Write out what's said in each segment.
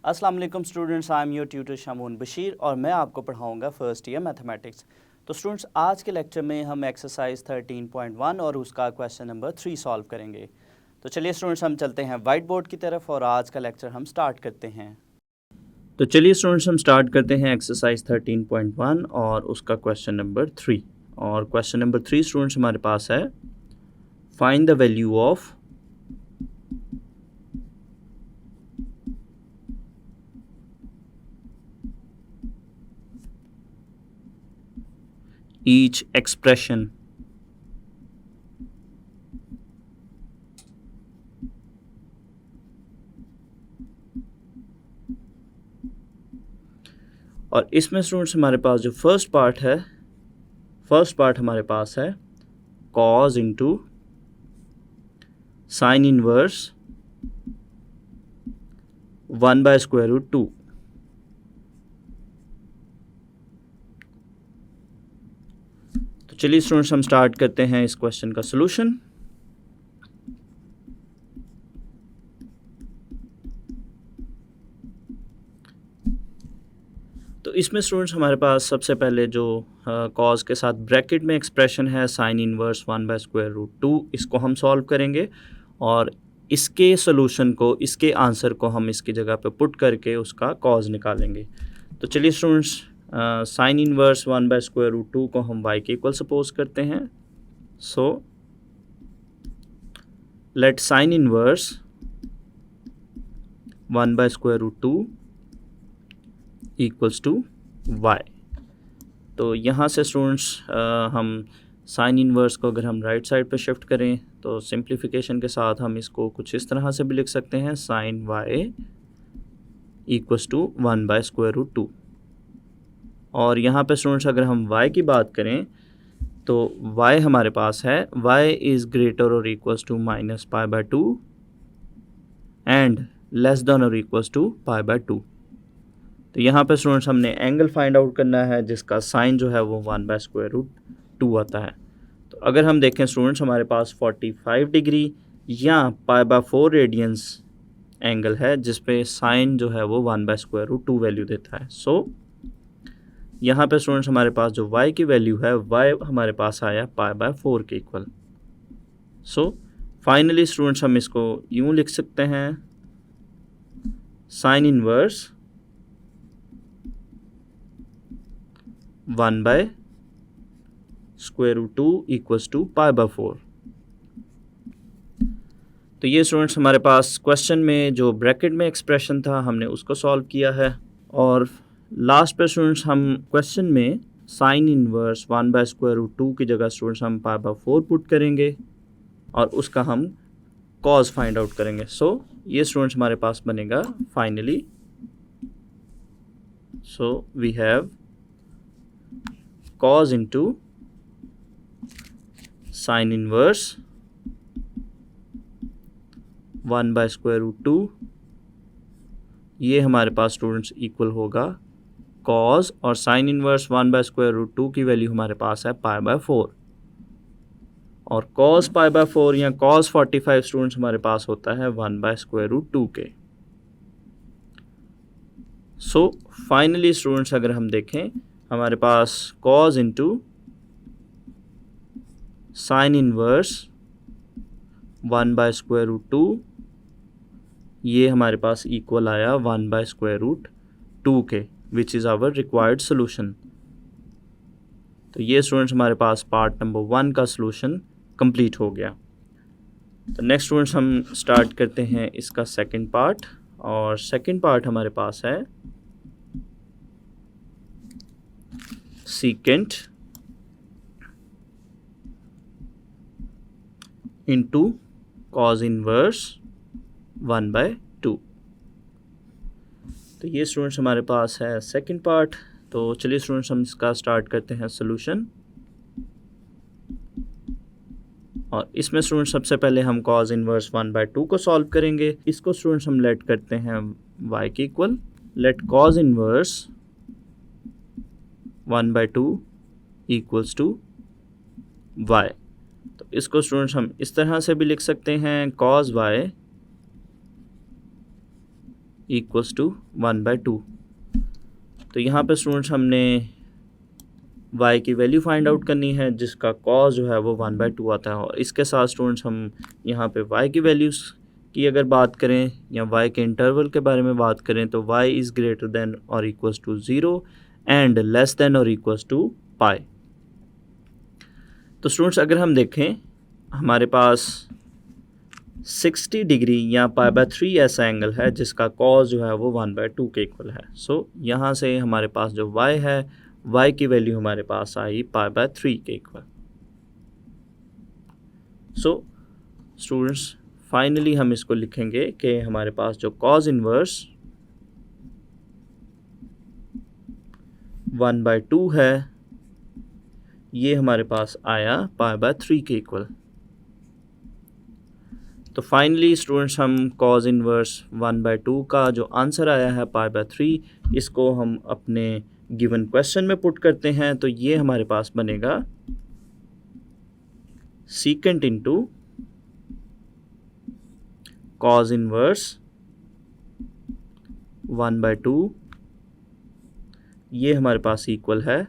अस्सलाम वालेकुम students, I am your tutor Shamoon Bashir और मैं आपको पढ़ाऊंगा फर्स्ट ईयर मैथमेटिक्स। तो स्टूडेंट्स, आज के लेक्चर में हम एक्सरसाइज 13.1 और उसका क्वेश्चन नंबर 3 सॉल्व करेंगे। तो चलिए स्टूडेंट्स, हम चलते हैं वाइट बोर्ड की तरफ और आज का लेक्चर हम स्टार्ट करते हैं। तो चलिए स्टूडेंट्स, हम स्टार्ट करते हैं एक्सरसाइज 13.1 और उसका क्वेश्चन नंबर 3। और क्वेश्चन नंबर 3 स्टूडेंट्स हमारे पास है, find the value of each expression और इसमें स्टूडेंट्स हमारे पास जो फर्स्ट पार्ट हमारे पास है cos इंटू साइन इनवर्स 1/√2। तो चलिए स्टूडेंट्स, हम स्टार्ट करते हैं इस क्वेश्चन का सलूशन। तो इसमें स्टूडेंट्स हमारे पास सबसे पहले जो कॉज के साथ ब्रैकेट में एक्सप्रेशन है साइन इनवर्स 1/√2, इसको हम सॉल्व करेंगे और इसके सॉल्यूशन को, इसके आंसर को हम इसकी जगह पे पुट करके उसका कॉज निकालेंगे। तो चलिए स्टूडेंट्स, साइन इनवर्स 1/√2 को हम y के इक्वल सपोज करते हैं। So let sine inverse 1/√2 equals to y। तो यहाँ से स्टूडेंट्स हम साइन इनवर्स को अगर हम राइट साइड पे शिफ्ट करें तो सिंप्लीफिकेशन के साथ हम इसको कुछ इस तरह से भी लिख सकते हैं, साइन y इक्वल्स टू 1/√2। और यहाँ पे स्टूडेंट्स अगर हम y की बात करें तो y हमारे पास है y इज़ ग्रेटर और equals to -π/2 and less than और इक्वल्स टू π/2। तो यहाँ पे स्टूडेंट्स हमने एंगल फाइंड आउट करना है जिसका साइन जो है वो 1/√2 आता है। तो अगर हम देखें स्टूडेंट्स, हमारे पास 45 डिग्री या π/4 रेडियंस एंगल है जिस पे साइन जो है वो 1/√2 वैल्यू देता है। सो यहाँ पे स्टूडेंट्स हमारे पास जो y की वैल्यू है y हमारे पास आया π/4 के इक्वल। सो फाइनली स्टूडेंट्स हम इसको यूँ लिख सकते हैं, साइन इनवर्स 1/√2 इक्वल्स टू π/4। तो ये स्टूडेंट्स हमारे पास क्वेश्चन में जो ब्रैकेट में एक्सप्रेशन था हमने उसको सॉल्व किया है। और लास्ट पे स्टूडेंट्स हम क्वेश्चन में साइन इनवर्स 1/√2 की जगह स्टूडेंट्स हम π/4 पुट करेंगे और उसका हम कॉज फाइंड आउट करेंगे। सो ये स्टूडेंट्स हमारे पास बनेगा finally, so we have cos into sine inverse 1/√2, ये हमारे पास स्टूडेंट्स इक्वल होगा cos और साइन इनवर्स 1/√2 की वैल्यू हमारे पास है π/4 और cos π/4 या cos 45 स्टूडेंट्स हमारे पास होता है 1/√2 के। सो फाइनली स्टूडेंट्स अगर हम देखें, हमारे पास cos इंटू साइन इनवर्स 1/√2, ये हमारे पास इक्वल आया 1/√2 के, which is our required solution. तो ये स्टूडेंट्स हमारे पास पार्ट नंबर 1 का सोल्यूशन कंप्लीट हो गया। तो नेक्स्ट स्टूडेंट्स हम स्टार्ट करते हैं इसका सेकंड पार्ट और सेकंड पार्ट हमारे पास है secant इंटू cos इनवर्स 1/2। तो ये स्टूडेंट्स हमारे पास है सेकंड पार्ट। तो चलिए स्टूडेंट्स, हम इसका स्टार्ट करते हैं सॉल्यूशन। और इसमें स्टूडेंट्स सबसे पहले हम cos इनवर्स 1/2 को सॉल्व करेंगे। इसको स्टूडेंट्स हम लेट करते हैं y के equal, let cos inverse 1/2 equals to y। तो इसको स्टूडेंट्स हम इस तरह से भी लिख सकते हैं, cos y इक्वल्स टू 1/2। तो यहाँ पे स्टूडेंट्स हमने y की वैल्यू फाइंड आउट करनी है जिसका कॉज जो है वो 1/2 आता है। और इसके साथ स्टूडेंट्स हम यहाँ पे y की वैल्यूज़ की अगर बात करें या y के इंटरवल के बारे में बात करें तो y इज़ ग्रेटर देन और equals to 0 and less than और इक्वल्स टू पाई। तो स्टूडेंट्स अगर हम देखें हमारे पास 60 डिग्री या π/3 ऐसा एंगल है जिसका कॉज जो है वो 1/2 के इक्वल है। सो यहाँ से हमारे पास जो y है y की वैल्यू हमारे पास आई π/3 के इक्वल। सो स्टूडेंट्स फाइनली हम इसको लिखेंगे कि हमारे पास जो कॉज इन्वर्स 1/2 है ये हमारे पास आया π/3 के इक्वल। तो फाइनली स्टूडेंट्स हम कॉज इन्वर्स 1/2 का जो आंसर आया है π/3 इसको हम अपने गिवन क्वेश्चन में पुट करते हैं तो ये हमारे पास बनेगा सीकेंट इंटू कॉज इन्वर्स 1/2 ये हमारे पास इक्वल है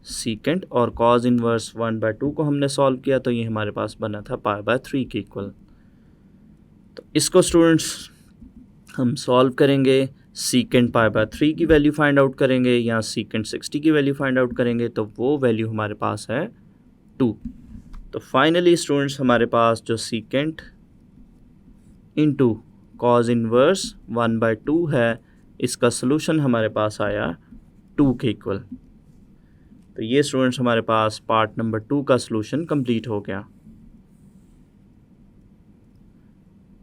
सीकेंट और कॉज इन्वर्स 1/2 को हमने सॉल्व किया तो ये हमारे पास बना था π/3 के इक्वल। तो इसको स्टूडेंट्स हम सॉल्व करेंगे सीकेंट π/3 की वैल्यू फाइंड आउट करेंगे या सीकेंट 60 की वैल्यू फाइंड आउट करेंगे तो वो वैल्यू हमारे पास है 2। तो फाइनली स्टूडेंट्स हमारे पास जो सीकेंट इंटू कॉज इन्वर्स 1/2 है इसका सलूशन हमारे पास आया 2 के इक्वल। तो ये स्टूडेंट्स हमारे पास पार्ट नंबर 2 का सलूशन कंप्लीट हो गया।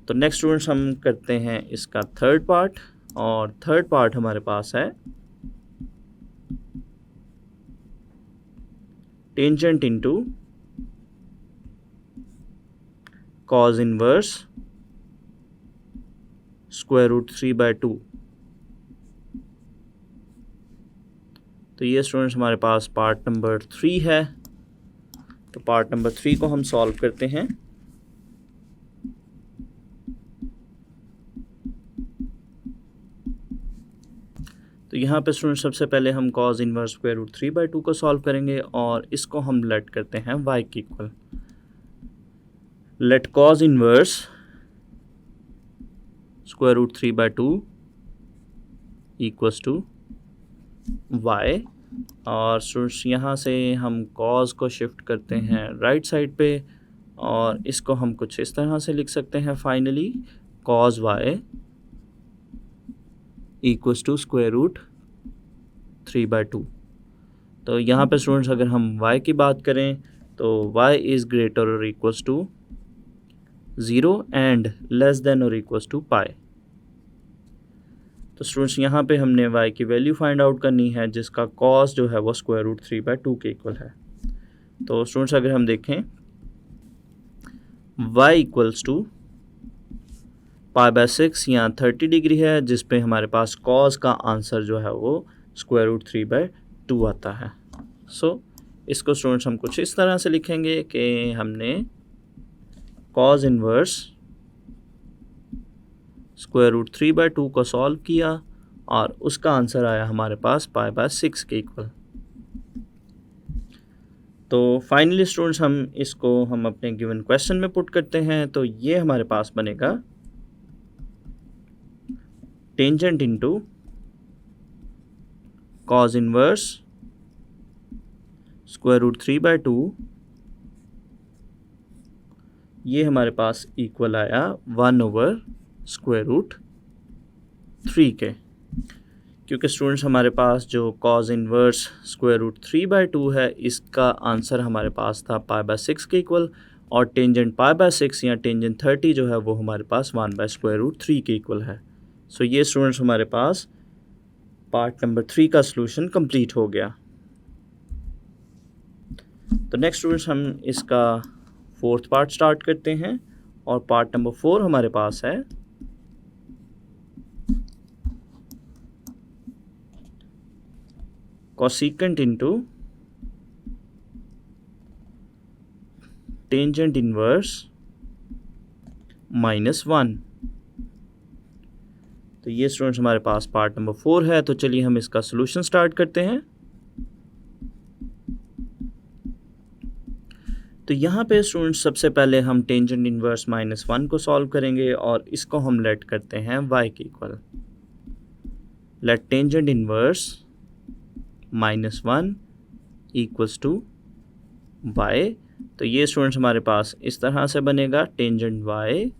तो नेक्स्ट स्टूडेंट्स हम करते हैं इसका थर्ड पार्ट और थर्ड पार्ट हमारे पास है टेंजेंट इंटू कॉज इन्वर्स √3/2। तो ये स्टूडेंट्स हमारे पास पार्ट नंबर 3 है। तो पार्ट नंबर 3 को हम सॉल्व करते हैं। तो यहाँ पे स्टूडेंट सबसे पहले हम कॉज इन्वर्स √3/2 को सॉल्व करेंगे और इसको हम लेट करते हैं y के equal. Let cos inverse √3/2 equals to y और स्टूडेंट्स यहाँ से हम कॉज को शिफ्ट करते हैं राइट साइड पे और इसको हम कुछ इस तरह से लिख सकते हैं finally cos y equals to √3/2। तो यहाँ पे स्टूडेंट्स अगर हम y की बात करें तो y इज़ ग्रेटर और equals to 0 and less than और इक्वल्स टू पाई। तो स्टूडेंट्स यहाँ पे हमने y की वैल्यू फाइंड आउट करनी है जिसका कॉस जो है वो √3/2 के इक्वल है। तो स्टूडेंट्स अगर हम देखें y इक्वल्स टू π/6 या 30 डिग्री है जिस पे हमारे पास कॉस का आंसर जो है वो √3/2 आता है। सो इसको स्टूडेंट्स हम कुछ इस तरह से लिखेंगे कि हमने कॉज इन्वर्स √3/2 को सॉल्व किया और उसका आंसर आया हमारे पास π/6 के इक्वल। तो फाइनली स्टूडेंट्स हम अपने गिवन क्वेश्चन में पुट करते हैं तो ये हमारे पास बनेगा टेंजेंट इंटू कॉज इन्वर्स √3/2 ये हमारे पास इक्वल आया 1/√3 के। क्योंकि स्टूडेंट्स हमारे पास जो कॉज इन्वर्स √3/2 है इसका आंसर हमारे पास था π/6 के इक्वल और टेंजेंट π/6 या टेंजेंट 30 जो है वो हमारे पास 1/√3 के इक्वल है। सो ये स्टूडेंट्स हमारे पास पार्ट नंबर 3 का सलूशन कंप्लीट हो गया। तो नेक्स्ट स्टूडेंट्स हम इसका फोर्थ पार्ट स्टार्ट करते हैं और पार्ट नंबर 4 हमारे पास है कोसेकेंट इंटू टेंजेंट इनवर्स -1। तो ये स्टूडेंट्स हमारे पास पार्ट नंबर 4 है। तो चलिए हम इसका सोल्यूशन स्टार्ट करते हैं। तो यहाँ पे स्टूडेंट्स सबसे पहले हम टेंजेंट इनवर्स -1 को सॉल्व करेंगे और इसको हम लेट करते हैं y के equal. Let tangent inverse -1 equals to y। तो ये स्टूडेंट्स हमारे पास इस तरह से बनेगा, टेंजेंट y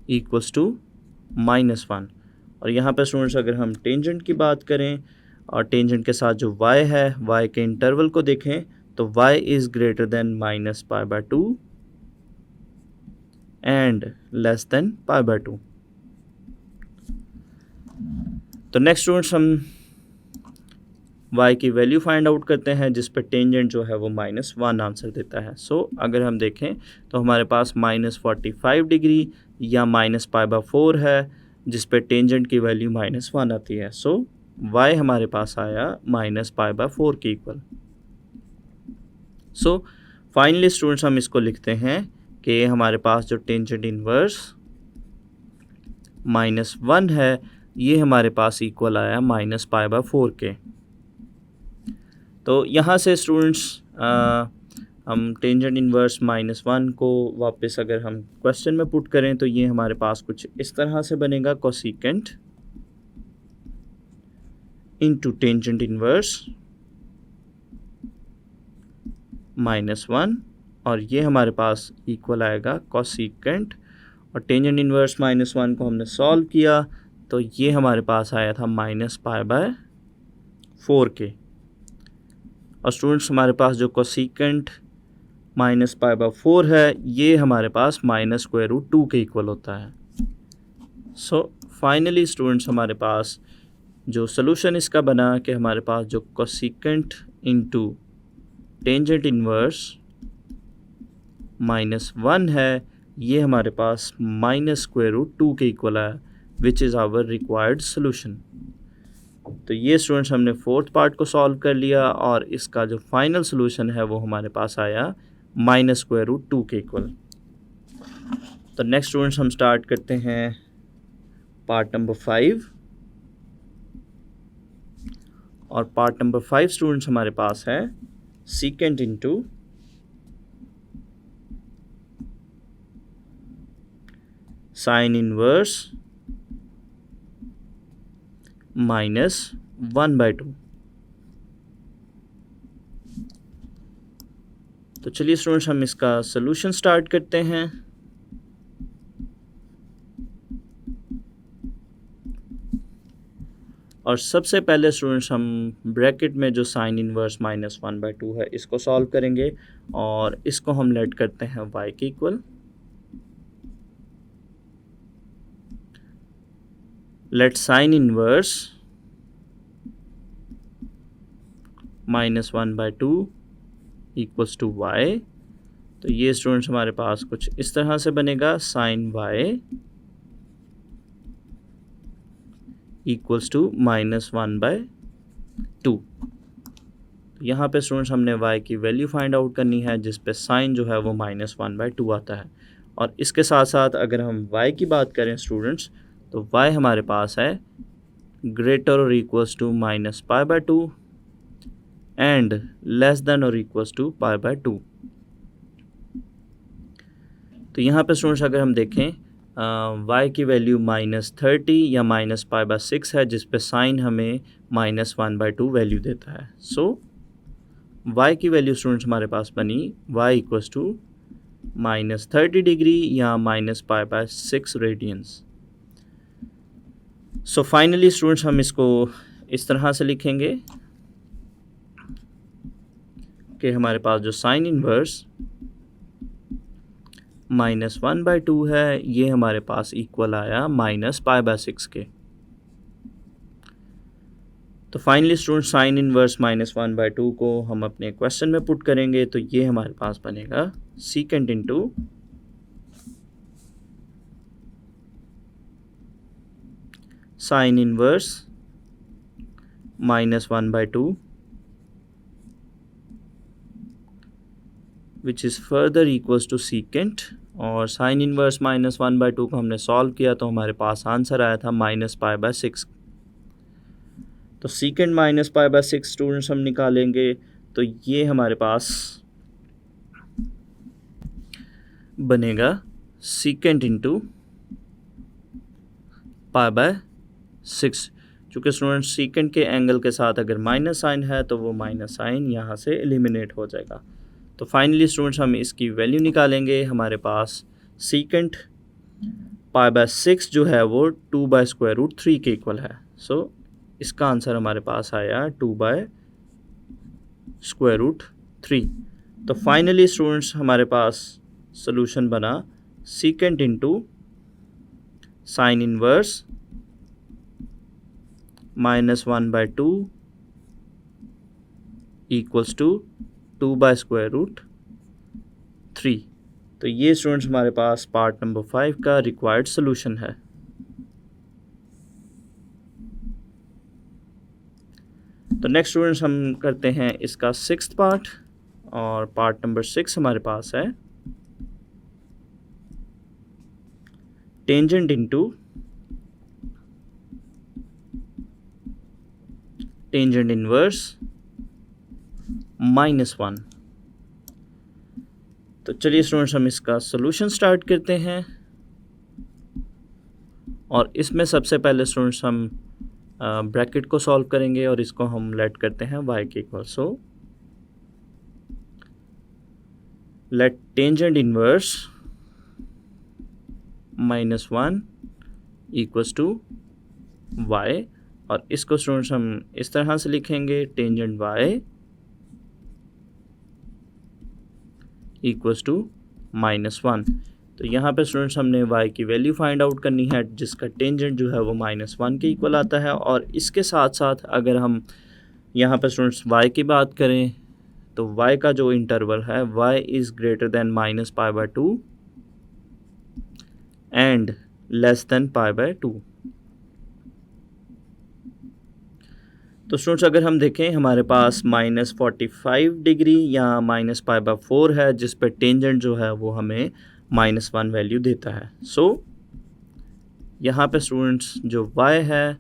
इक्वल्स टू -1। और यहाँ पे स्टूडेंट्स अगर हम टेंजेंट की बात करें और टेंजेंट के साथ जो y है, y के इंटरवल को देखें तो y is greater than -π/2 and less than π/2। तो नेक्स्ट स्टूडेंट्स हम y की वैल्यू फाइंड आउट करते हैं जिस पे टेंजेंट जो है वो -1 आंसर देता है। सो अगर हम देखें तो हमारे पास -45 डिग्री या -π/4 है जिस पे टेंजेंट की वैल्यू -1 आती है। सो y हमारे पास आया -π/4 के इक्वल। सो फाइनली स्टूडेंट्स हम इसको लिखते हैं कि हमारे पास जो टेंजेंट इनवर्स -1 है ये हमारे पास इक्वल आया -π/4 के। तो यहाँ से स्टूडेंट्स हम टेंजेंट इनवर्स -1 को वापस अगर हम क्वेश्चन में पुट करें तो ये हमारे पास कुछ इस तरह से बनेगा, कोसेकेंट इनटू टेंजेंट इनवर्स -1 और ये हमारे पास इक्वल आएगा कोसेकेंट, और टेंजेंट इनवर्स -1 को हमने सॉल्व किया तो ये हमारे पास आया था -π/4 के। और स्टूडेंट्स हमारे पास जो कोसेकेंट -π/4 है ये हमारे पास -√2 के इक्वल होता है। सो फाइनली स्टूडेंट्स हमारे पास जो सोल्यूशन इसका बना कि हमारे पास जो कोसेकेंट इनटू टेंजेंट इनवर्स -1 है ये हमारे पास -√2 के इक्वल है, which is our required solution. तो ये स्टूडेंट्स हमने फोर्थ पार्ट को सॉल्व कर लिया और इसका जो फाइनल सोल्यूशन है वो हमारे पास आया -√2 के इक्वल। तो नेक्स्ट स्टूडेंट्स हम स्टार्ट करते हैं पार्ट नंबर 5 और पार्ट नंबर 5 स्टूडेंट्स हमारे पास है सीकेंट इनटू साइन इनवर्स -1/2। तो चलिए स्टूडेंट्स हम इसका सोल्यूशन स्टार्ट करते हैं। और सबसे पहले स्टूडेंट्स हम ब्रैकेट में जो साइन इनवर्स -1/2 है इसको सॉल्व करेंगे और इसको हम लेट करते हैं y के equal. Let sine inverse -1/2 equals to y। तो ये स्टूडेंट्स हमारे पास कुछ इस तरह से बनेगा, साइन y इक्वल्स टू -1/2। यहाँ पे स्टूडेंट्स हमने y की वैल्यू फाइंड आउट करनी है जिस पे साइन जो है वो -1/2 आता है। और इसके साथ साथ अगर हम y की बात करें स्टूडेंट्स तो y हमारे पास है ग्रेटर और equals to -π/2 and less than और इक्वल्स टू π/2। तो यहाँ पे स्टूडेंट्स अगर हम देखें y की वैल्यू -30 या -π/6 है जिस पे साइन हमें -1/2 वैल्यू देता है। सो y की वैल्यू स्टूडेंट्स हमारे पास बनी y इक्वल्स टू -30 डिग्री या -π/6 रेडियंस। सो फाइनली स्टूडेंट्स हम इसको इस तरह से लिखेंगे कि हमारे पास जो साइन इनवर्स -1/2 है ये हमारे पास इक्वल आया -π/6 के। तो फाइनली स्टूडेंट साइन इनवर्स -1/2 को हम अपने क्वेश्चन में पुट करेंगे तो ये हमारे पास बनेगा secant into sine inverse -1/2 which is further equals to secant और साइन इनवर्स -1/2 को हमने सॉल्व किया तो हमारे पास आंसर आया था -π/6। तो सीकेंड -π/6 स्टूडेंट्स हम निकालेंगे तो ये हमारे पास बनेगा सीकेंड इंटू π/6। चूँकि स्टूडेंट सीकेंड के एंगल के साथ अगर माइनस साइन है तो वो माइनस साइन यहाँ से एलिमिनेट हो जाएगा। तो फाइनली स्टूडेंट्स हम इसकी वैल्यू निकालेंगे। हमारे पास सीकेंड π/6 जो है वो 2/√3 के इक्वल है। सो इसका आंसर हमारे पास आया 2/√3। तो फाइनली स्टूडेंट्स हमारे पास सॉल्यूशन बना secant into sine inverse -1/2 equals to 2/√3। तो ये स्टूडेंट्स हमारे पास पार्ट नंबर 5 का रिक्वायर्ड सॉल्यूशन है। तो नेक्स्ट स्टूडेंट्स हम करते हैं इसका 6th पार्ट, और पार्ट नंबर 6 हमारे पास है टेंजेंट इंटू टेंजेंट इनवर्स -1। तो चलिए स्टूडेंट्स हम इसका सॉल्यूशन स्टार्ट करते हैं, और इसमें सबसे पहले स्टूडेंट्स हम ब्रैकेट को सॉल्व करेंगे और इसको हम लेट करते हैं y के equals. So let tangent inverse -1 equals to y, और इसको स्टूडेंट्स हम इस तरह से लिखेंगे टेंजेंट y इक्वल्स टू -1। तो यहाँ पे स्टूडेंट्स हमने y की वैल्यू फाइंड आउट करनी है जिसका टेंजेंट जो है वो -1 के इक्वल आता है। और इसके साथ साथ अगर हम यहाँ पे स्टूडेंट्स y की बात करें तो y का जो इंटरवल है y is greater than -π/2 and less than π/2। तो स्टूडेंट्स अगर हम देखें हमारे पास -45 डिग्री या -π/4 है जिस पर टेंजेंट जो है वो हमें -1 वैल्यू देता है। सो यहाँ पे स्टूडेंट्स जो y है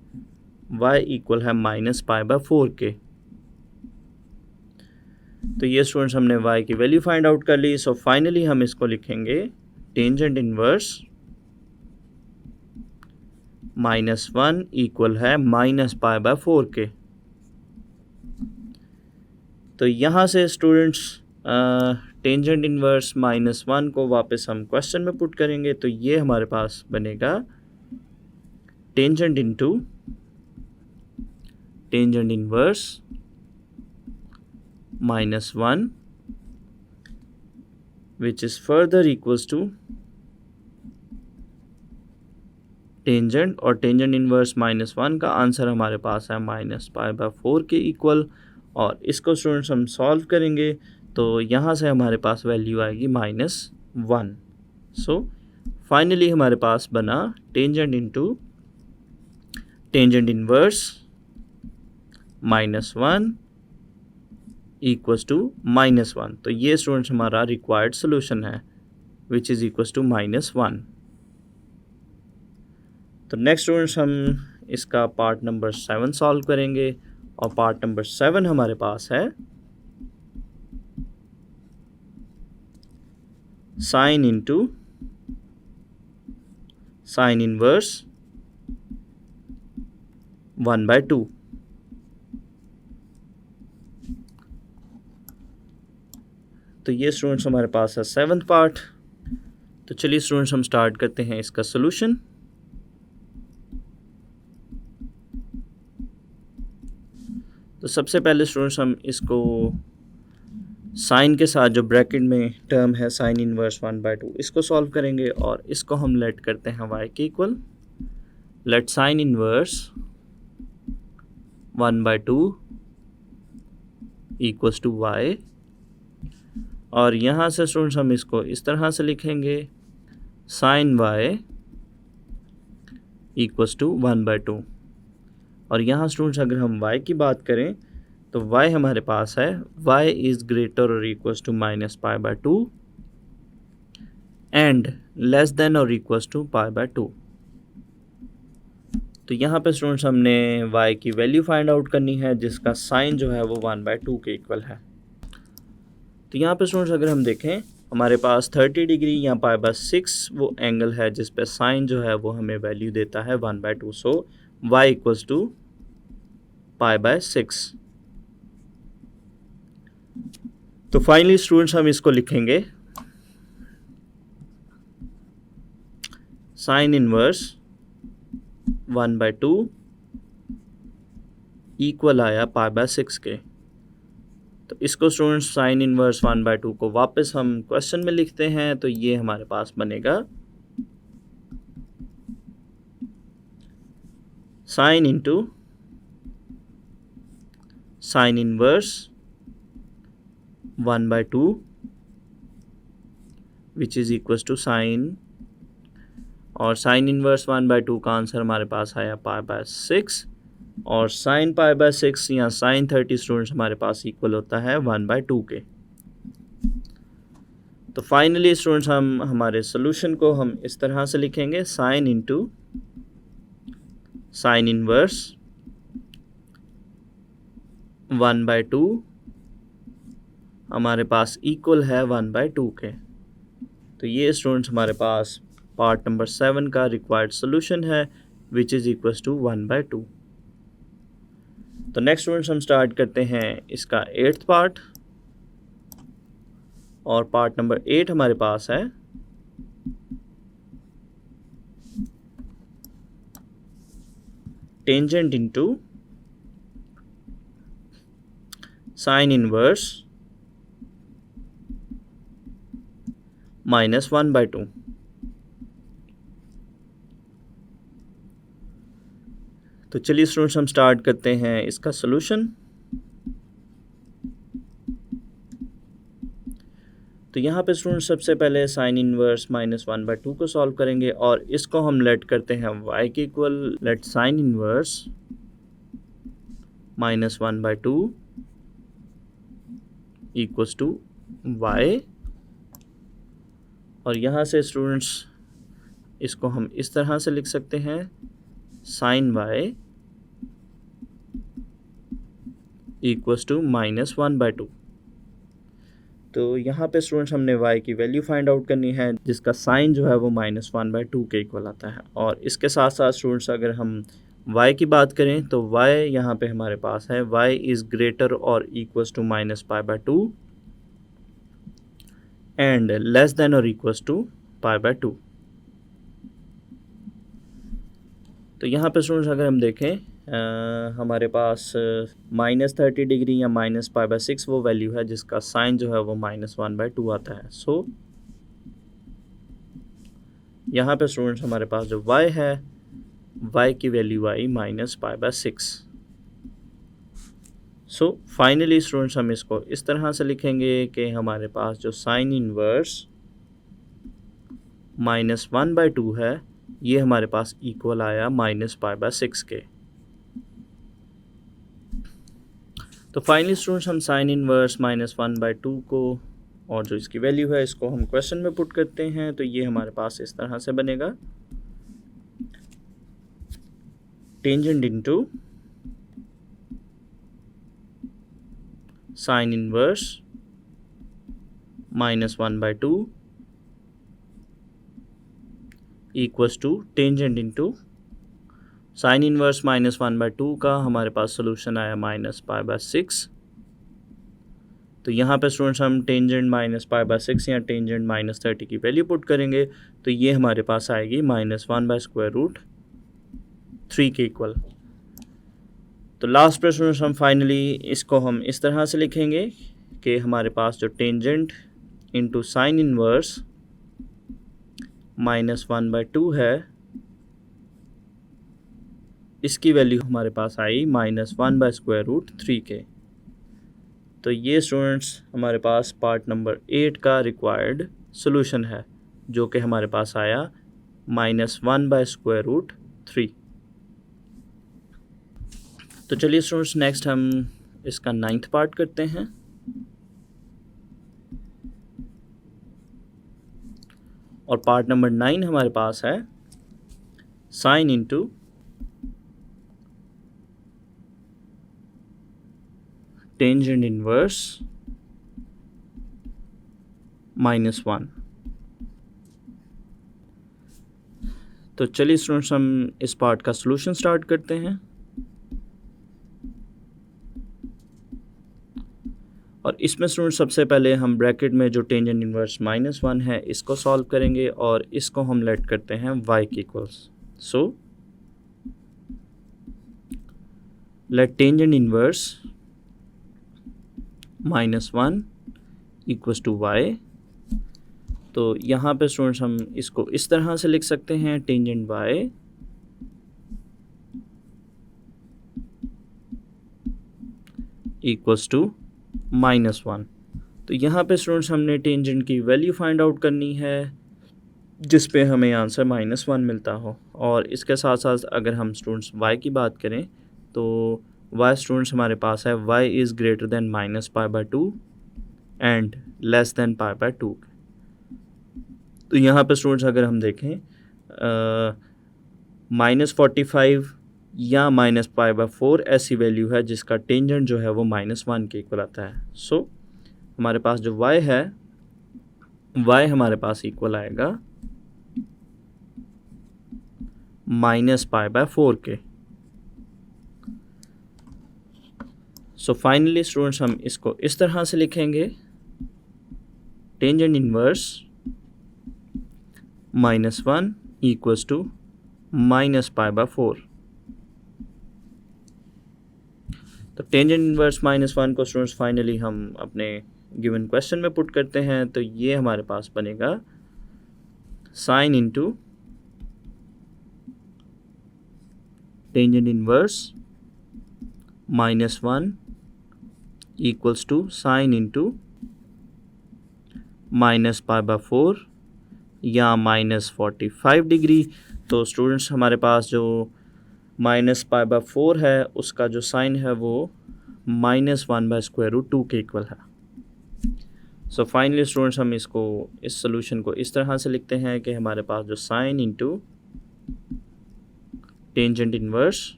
y इक्वल है -π/4 के। तो ये स्टूडेंट्स हमने y की वैल्यू फाइंड आउट कर ली। सो फाइनली हम इसको लिखेंगे टेंजेंट इनवर्स -1 इक्वल है -π/4 के। तो यहाँ से स्टूडेंट्स टेंजेंट इनवर्स -1 को वापस हम क्वेश्चन में पुट करेंगे तो ये हमारे पास बनेगा tangent into tangent inverse -1 which is further equals to tangent, और टेंजेंट इनवर्स -1 का आंसर हमारे पास है -π/4 के इक्वल। और इसको स्टूडेंट्स हम सॉल्व करेंगे तो यहाँ से हमारे पास वैल्यू आएगी -1। सो फाइनली हमारे पास बना tangent into tangent inverse -1 equals to -1। तो ये स्टूडेंट्स हमारा रिक्वायर्ड सोल्यूशन है विच इज़ इक्वल्स टू -1। तो नेक्स्ट स्टूडेंट्स हम इसका पार्ट नंबर 7 सॉल्व करेंगे, और पार्ट नंबर 7 हमारे पास है साइन इंटू साइन इनवर्स 1/2। तो ये स्टूडेंट्स हमारे पास है 7th पार्ट। तो चलिए स्टूडेंट्स हम स्टार्ट करते हैं इसका सॉल्यूशन। तो सबसे पहले स्टूडेंट्स हम इसको साइन के साथ जो ब्रैकेट में टर्म है साइन इनवर्स 1/2 इसको सॉल्व करेंगे, और इसको हम लेट करते हैं y के equal. Let sine inverse 1/2 equals to y, और यहाँ से स्टूडेंट्स हम इसको इस तरह से लिखेंगे साइन y इक्वल्स टू 1/2। और यहाँ स्टूडेंट्स अगर हम y की बात करें तो y हमारे पास है y इज़ ग्रेटर और equals to -π/2 and less than और इक्वल्स टू पाई बाय 2। तो यहाँ पे स्टूडेंट्स हमने y की वैल्यू फाइंड आउट करनी है जिसका साइन जो है वो 1/2 के इक्वल है। तो यहाँ पे स्टूडेंट्स अगर हम देखें हमारे पास 30 डिग्री या पाई बाय 6 वो एंगल है जिस पे साइन जो है वो हमें वैल्यू देता है 1/2। So y equals to pi by 6। तो फाइनली स्टूडेंट्स हम इसको लिखेंगे साइन इनवर्स 1/2 इक्वल आया पाई बाय 6 के। तो इसको स्टूडेंट्स साइन इनवर्स 1/2 को वापस हम क्वेश्चन में लिखते हैं तो ये हमारे पास बनेगा sine into sine inverse 1/2 which is equals to sine, और साइन इनवर्स 1/2 का आंसर हमारे पास आया पाई बाय 6, और साइन पाई बाय 6 या साइन 30 स्टूडेंट्स हमारे पास इक्वल होता है 1/2 के। तो फाइनली स्टूडेंट्स हम हमारे सोल्यूशन को हम इस तरह से लिखेंगे साइन इंटू साइन इनवर्स 1/2 हमारे पास इक्वल है 1/2 के। तो ये स्टूडेंट्स हमारे पास पार्ट नंबर 7 का रिक्वायर्ड सोल्यूशन है विच इज़ इक्वल्स टू 1/2। तो नेक्स्ट स्टूडेंट्स हम स्टार्ट करते हैं इसका 8th पार्ट, और पार्ट नंबर 8 हमारे पास है टेंजेंट इनटू साइन इनवर्स -1/2। तो चलिए स्टूडेंट्स हम स्टार्ट करते हैं इसका सोल्यूशन। तो यहाँ पे स्टूडेंट्स सबसे पहले साइन इनवर्स -1/2 को सॉल्व करेंगे और इसको हम लेट करते हैं y के equal. Let sine inverse -1/2 equals to y, और यहाँ से स्टूडेंट्स इसको हम इस तरह से लिख सकते हैं साइन y इक्वल्स टू -1/2। तो यहाँ पे स्टूडेंट्स हमने y की वैल्यू फाइंड आउट करनी है जिसका साइन जो है वो -1/2 के इक्वल आता है। और इसके साथ साथ स्टूडेंट्स अगर हम y की बात करें तो y यहाँ पे हमारे पास है y इज़ ग्रेटर और equals to -π/2 and less than और इक्वल्स टू π/2। तो यहाँ पे स्टूडेंट्स अगर हम देखें हमारे पास -30 डिग्री या -π/6 वो वैल्यू है जिसका साइन जो है वो -1/2 आता है। सो यहाँ पे स्टूडेंट्स हमारे पास जो y है y की वैल्यू आई -π/6। सो फाइनली स्टूडेंट्स हम इसको इस तरह से लिखेंगे कि हमारे पास जो साइन इनवर्स -1/2 है ये हमारे पास इक्वल आया -π/6 के। तो फाइनली स्टूडेंट्स हम साइन इनवर्स -1/2 को और जो इसकी वैल्यू है इसको हम क्वेश्चन में पुट करते हैं तो ये हमारे पास इस तरह से बनेगा tangent into sine inverse -1/2 equals to tangent into sine inverse -1/2 का हमारे पास सोल्यूशन आया -π/6। तो यहाँ पे स्टूडेंट्स हम टेंजेंट -π/6 या टेंजेंट -30 की वैल्यू पुट करेंगे तो ये हमारे पास आएगी -1/√3 के इक्वल। तो लास्ट पे स्टूडेंट्स हम फाइनली इसको हम इस तरह से लिखेंगे कि हमारे पास जो टेंजेंट इनटू साइन इनवर्स -1/2 है इसकी वैल्यू हमारे पास आई -1/√3 के। तो ये स्टूडेंट्स हमारे पास पार्ट नंबर 8 का रिक्वायर्ड सोल्यूशन है जो कि हमारे पास आया -1/√3। तो चलिए स्टूडेंट्स नेक्स्ट हम इसका 9th पार्ट करते हैं। और पार्ट नंबर 9 हमारे पास है साइन इंटू टेंजेंट इनवर्स -1। तो चलिए स्टूडेंट्स हम इस पार्ट का सॉल्यूशन स्टार्ट करते हैं। और इसमें स्टूडेंट सबसे पहले हम ब्रैकेट में जो टेंजेंट इनवर्स -1 है इसको सॉल्व करेंगे और इसको हम लेट करते हैं y के equals. So let tangent inverse -1 equals to y। तो यहाँ पे स्टूडेंट्स हम इसको इस तरह से लिख सकते हैं टेंजेंट y इक्वल्स टू -1। तो यहाँ पे स्टूडेंट्स हमने टेंजेंट की वैल्यू फाइंड आउट करनी है जिस पे हमें आंसर -1 मिलता हो। और इसके साथ साथ अगर हम स्टूडेंट्स y की बात करें तो y स्टूडेंट्स हमारे पास है y is greater than -π/2 and less than π/2। तो यहाँ पे स्टूडेंट्स अगर हम देखें -45 या -π/4 ऐसी वैल्यू है जिसका टेंजेंट जो है वो -1 के इक्वल आता है। सो हमारे पास जो y है y हमारे पास इक्वल आएगा -π/4 के। सो फाइनली स्टूडेंट्स हम इसको इस तरह से लिखेंगे टेंजेंट इनवर्स -1 इक्वल्स टू -π/4। तो टेंजेंट इनवर्स -1 को स्टूडेंट्स फाइनली हम अपने गिवन क्वेश्चन में पुट करते हैं तो ये हमारे पास बनेगा sine into tangent inverse -1 equals to sine into -π/4 या -45 डिग्री। तो स्टूडेंट्स हमारे पास जो -π/4 है उसका जो साइन है वो -1/√2 के इक्वल है। सो फाइनली स्टूडेंट्स हम इसको इस सोल्यूशन को इस तरह से लिखते हैं कि हमारे पास जो साइन इंटू टेंजेंट इनवर्स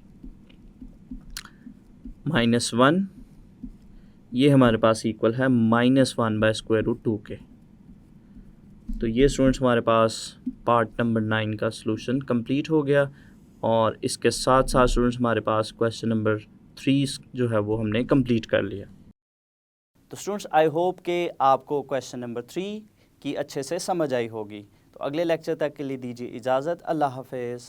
-1 ये हमारे पास इक्वल है -1/√2 के। तो ये स्टूडेंट्स हमारे पास पार्ट नंबर 9 का सॉल्यूशन कंप्लीट हो गया और इसके साथ साथ स्टूडेंट्स हमारे पास क्वेश्चन नंबर 3 जो है वो हमने कंप्लीट कर लिया। तो स्टूडेंट्स आई होप कि आपको क्वेश्चन नंबर 3 की अच्छे से समझ आई होगी। तो अगले लेक्चर तक के लिए दीजिए इजाज़त। अल्लाह हाफिज़।